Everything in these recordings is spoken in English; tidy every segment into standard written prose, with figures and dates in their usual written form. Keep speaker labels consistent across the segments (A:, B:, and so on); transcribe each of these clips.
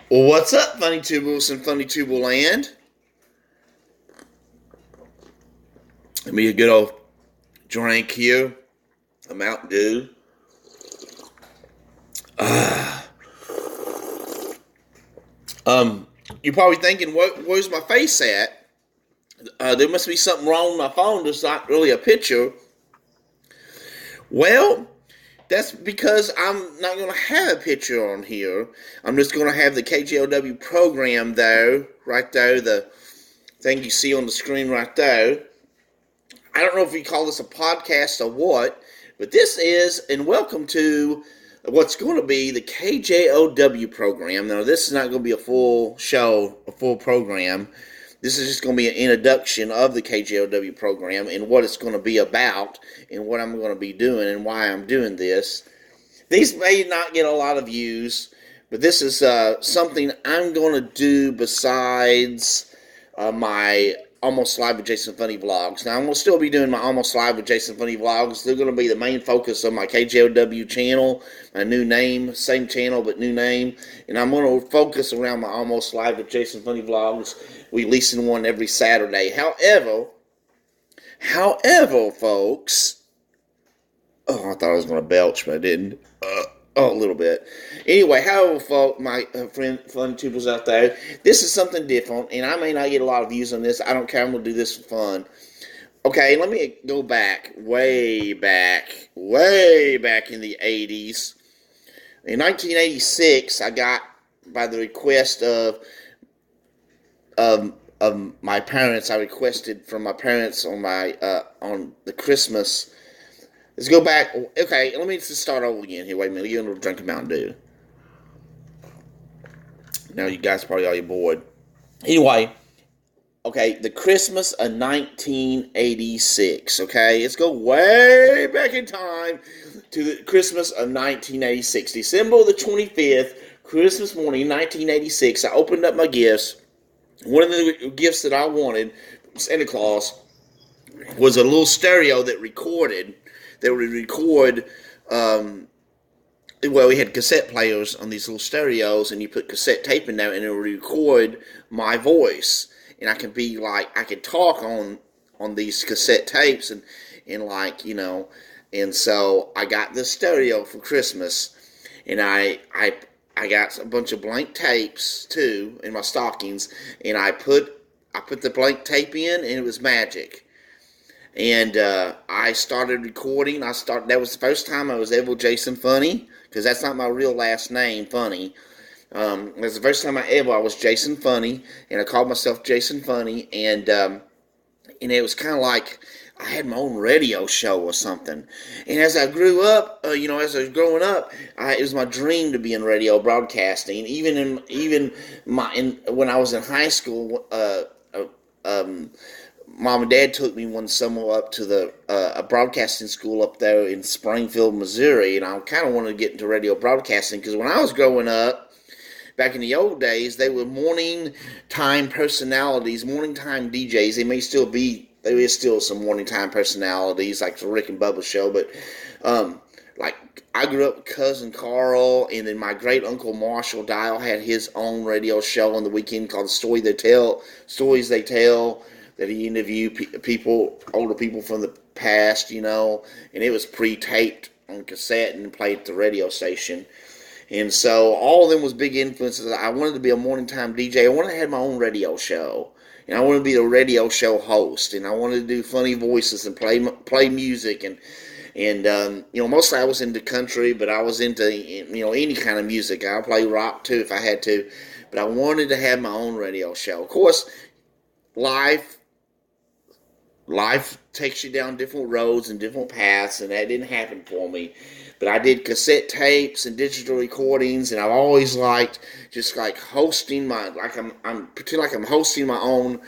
A: Well, what's up, Funny Tubles and Funny Tubal Land? Give me a good old drink here, a Mountain Dew. Ah. Um, you're probably thinking, where's my face at? There must be something wrong with my phone. There's not really a picture. Well, that's because I'm not going to have a picture on here. I'm just going to have the KJLW program there, right there, the thing you see on the screen right there. I don't know if we call this a podcast or what, but this is, and welcome to what's going to be the KJLW program. Now, this is not going to be a full show, a full program. This is just going to be an introduction of the KJLW program and what it's going to be about and what I'm going to be doing and why I'm doing this. These may not get a lot of views, but this is something I'm going to do besides my Almost Live with Jason Funny vlogs. Now, I'm going to still be doing my Almost Live with Jason Funny vlogs. They're going to be the main focus of my KJLW channel, my new name, same channel but new name. And I'm going to focus around my Almost Live with Jason Funny vlogs, releasing one every Saturday. However, folks, oh, I thought I was going to belch, but I didn't. A little bit. Anyway, however, folks, my friend, fun tubers out there, this is something different, and I may not get a lot of views on this. I don't care. I'm going to do this for fun. Okay, let me go back, way back in the 80s. In 1986, I got, by the request of my parents, I requested from my parents on the Christmas. Let's go back. Okay, let me just start over again here. Wait a minute. You're going to drink a Mountain Dew. Now you guys probably are bored. Anyway, okay, the Christmas of 1986. Okay, let's go way back in time to the Christmas of 1986. December the 25th, Christmas morning, 1986. I opened up my gifts. One of the gifts that I wanted from Santa Claus was a little stereo that recorded. They would record, we had cassette players on these little stereos, and you put cassette tape in there, and it would record my voice. And I could talk on these cassette tapes, and so I got this stereo for Christmas, and I got a bunch of blank tapes, too, in my stockings, and I put the blank tape in, and it was magic. And I started recording. That was the first time I was ever Jason Funny, because that's not my real last name, Funny. It was the first time I was Jason Funny, and I called myself Jason Funny, and it was kind of like I had my own radio show or something. And as I grew up, as I was growing up, it was my dream to be in radio broadcasting. Even when I was in high school, Mom and Dad took me one summer up to a broadcasting school up there in Springfield, Missouri, and I kind of wanted to get into radio broadcasting because when I was growing up, back in the old days, they were morning time personalities, morning time DJs. There is still some morning time personalities like the Rick and Bubba show, but like I grew up with Cousin Carl, and then my great uncle Marshall Dial had his own radio show on the weekend called Stories They Tell. That he interviewed older people from the past, and it was pre-taped on cassette and played at the radio station. And so all of them was big influences. I wanted to be a morning time DJ. I wanted to have my own radio show, and I wanted to be a radio show host, and I wanted to do funny voices and play music, and mostly I was into country, but I was into any kind of music. I'll play rock too if I had to, but I wanted to have my own radio show. Of course, life takes you down different roads and different paths, and that didn't happen for me. But I did cassette tapes and digital recordings, and I've always liked just like hosting pretend like I'm hosting my own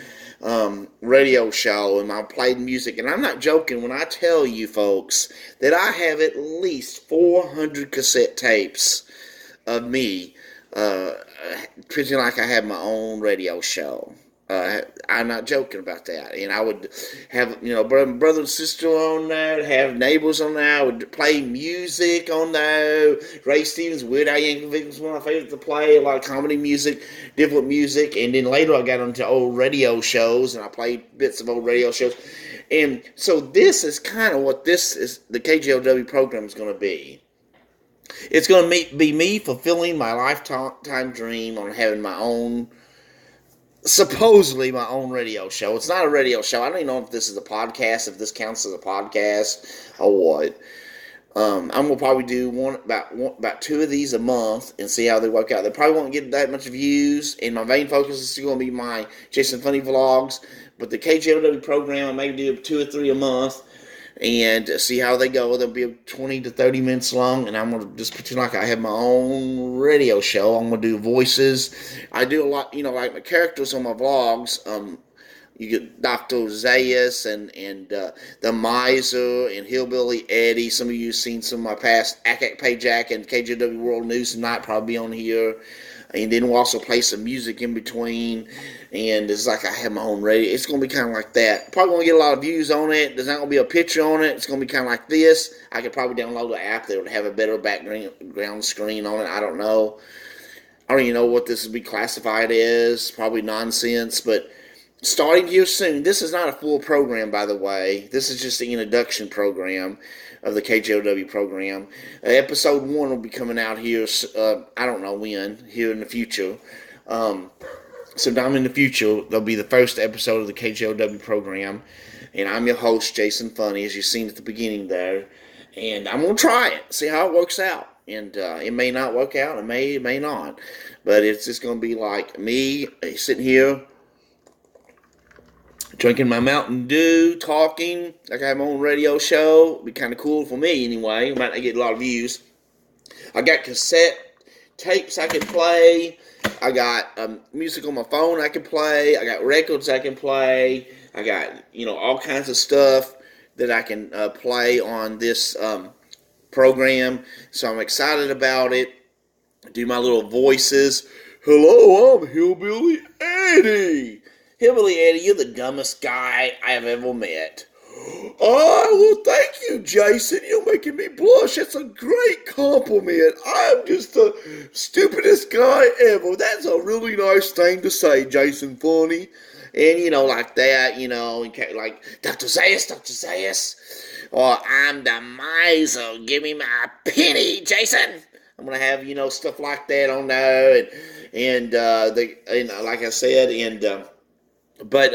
A: radio show, and I played music. And I'm not joking when I tell you folks that I have at least 400 cassette tapes of me pretending like I have my own radio show. I'm not joking about that. And I would have, brother and sister on there, have neighbors on there. I would play music on there. Ray Stevens, Weird Al Yankovic was one of my favorites to play. A lot of comedy music, different music. And then later I got into old radio shows, and I played bits of old radio shows. And so this is kind of what this is, the KJLW program is going to be. It's going to be me fulfilling my lifetime dream on having my own, supposedly my own radio show. It's not a radio show. I don't even know if this is a podcast, if this counts as a podcast or what. I'm gonna probably do about 2 of these a month and see how they work out. They probably won't get that much views, and my main focus is still gonna be my Jason Funny vlogs. But the KJLW program, I may do 2 or 3 a month and see how they go. They'll be 20 to 30 minutes long, and I'm going to just pretend like I have my own radio show. I'm going to do voices. I do a lot, like my characters on my vlogs. You get Dr. Zayas and the Miser and Hillbilly Eddie. Some of you have seen some of my past Akak Pajak and KJW World News Tonight probably on here. And then we'll also play some music in between. And it's like I have my own radio. It's going to be kind of like that. Probably going to get a lot of views on it. There's not going to be a picture on it. It's going to be kind of like this. I could probably download an app that would have a better background screen on it. I don't know. I don't even know what this would be classified as. Probably nonsense. But starting here soon. This is not a full program, by the way. This is just the introduction program of the KJLW program. Episode 1 will be coming out here, I don't know when, here in the future. Sometime in the future, there'll be the first episode of the KJLW program. And I'm your host, Jason Funny, as you've seen at the beginning there. And I'm going to try it, see how it works out. And it may not work out, it may not. But it's just going to be like me sitting here, drinking my Mountain Dew, talking like I have my own radio show. It'd be kind of cool for me anyway. Might not get a lot of views. I got cassette tapes I can play. I got music on my phone I can play. I got records I can play. I got, all kinds of stuff that I can play on this program. So I'm excited about it. Do my little voices. Hello, I'm Hillbilly Eddie. Hillbilly Eddie, you're the dumbest guy I have ever met. Oh, well, thank you, Jason. You're making me blush. That's a great compliment. I'm just the stupidest guy ever. That's a really nice thing to say, Jason Funny. And, like that, like, Dr. Zayas. Or, I'm the miser. Give me my penny, Jason. I'm going to have, stuff like that on there. And like I said, But,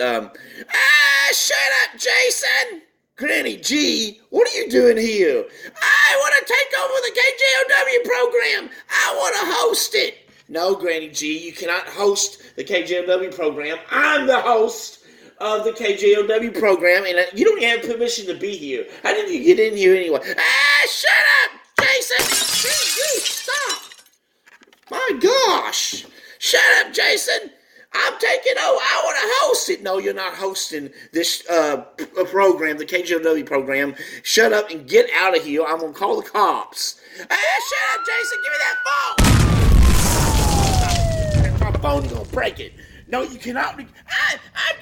A: shut up, Jason! Granny G, what are you doing here? I want to take over the KJLW program. I want to host it. No, Granny G, you cannot host the KJLW program. I'm the host of the KJLW program, and you don't have permission to be here. How did you get in here anyway? Shut up, Jason! Stop! My gosh! Shut up, Jason! I'm taking over. I want to host it. No, you're not hosting this program, the KJLW program. Shut up and get out of here. I'm going to call the cops. Shut up, Jason. Give me that phone. My phone's going to break it. No, you cannot. I'm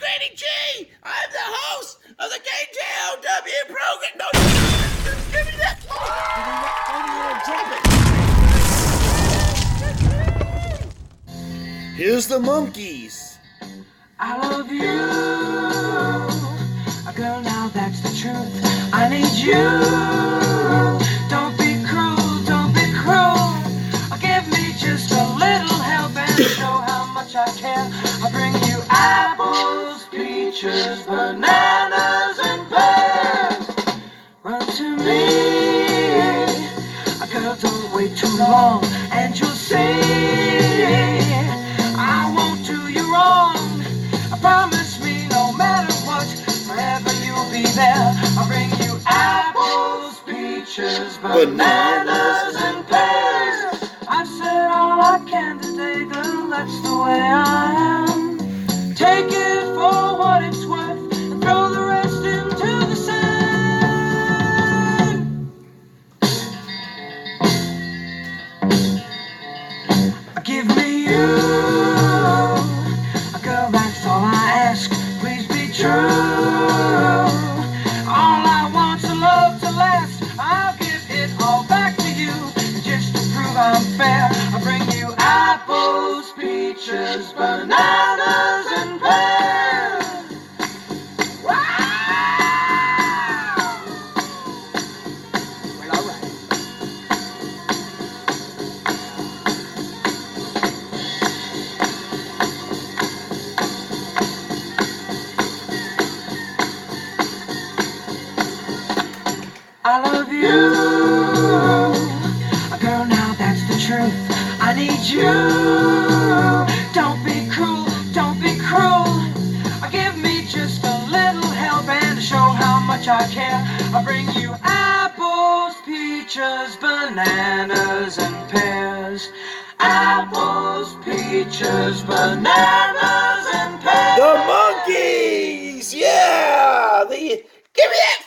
A: Granny G. I'm the host of the KJLW program. No, give me that phone. Give me that phone. You're going to drop it. Here's the monkeys.
B: I love you, girl, now that's the truth. I need you. Don't be cruel. Give me just a little help and show how much I care. I'll bring you apples, peaches, bananas, and pears. Run to me, girl, don't wait too long, and you'll see. I won't do you wrong. Promise me no matter what, forever you'll be there. I'll bring you apples, peaches, bananas, and pears. I've said all I can today, girl, that's the way I am. Take it for what it's worth and throw the rest into the sand. Give me you, girl, that's all I you. Don't be cruel, don't be cruel. Give me just a little help and show how much I care. I bring you apples, peaches, bananas, and pears. Apples, peaches, bananas, and pears.
A: The monkeys! Yeah! Give me that